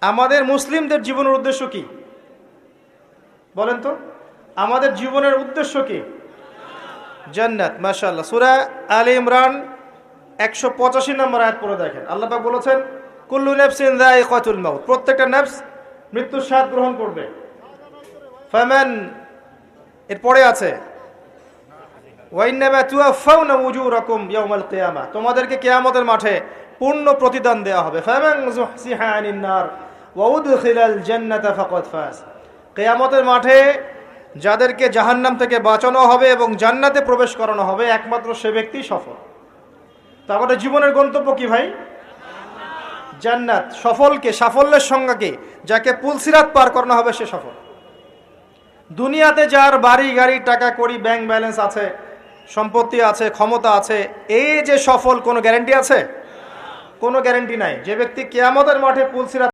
আমাদের মুসলিমদের জীবনের উদ্দেশ্য কি বলেন তো? আমাদের জীবনের উদ্দেশ্য কি? জান্নাত। মাশাআল্লাহ। সূরা আলে ইমরান 185 নম্বর আয়াত পড়ে দেখেন। আল্লাহ পাক বলেছেন, কুল্লু নাফসিন যায়িকাতুল মাউত, প্রত্যেকটা নফস মৃত্যুর স্বাদ গ্রহণ করবে। ফামান, এরপরে আছে ওয়া ইন্নামা তুওয়াফাউনা উজুরাকুম ইয়াওমাল কিয়ামাহ, তোমাদেরকে কিয়ামতের মাঠে পূর্ণ প্রতিদান দেওয়া হবে। ফামান যুহসিহা আনিন নার ওয়া উদখিলাল জান্নাতা ফাকাদ ফাজ, কিয়ামতের মাঠে যাদেরকে জাহান্নাম থেকে বাঁচানো হবে এবং জান্নাতে প্রবেশ করানো হবে, একমাত্র সে ব্যক্তি সফল। তো আমাদের জীবনের গন্তব্য কি ভাই? জান্নাত। সফলকে, সাফল্যের সংজ্ঞা কি? যাকে পুলসিরাত পার করানো হবে সে সফল। দুনিয়াতে যার বাড়ি গাড়ি টাকা কড়ি ব্যাংক ব্যালেন্স আছে, সম্পত্তি আছে, ক্ষমতা আছে, এই যে সফল, কোনো গ্যারান্টি আছে? কোনো গ্যারান্টি নাই। যে ব্যক্তি কিয়ামতের মাঠে পুলসিরাত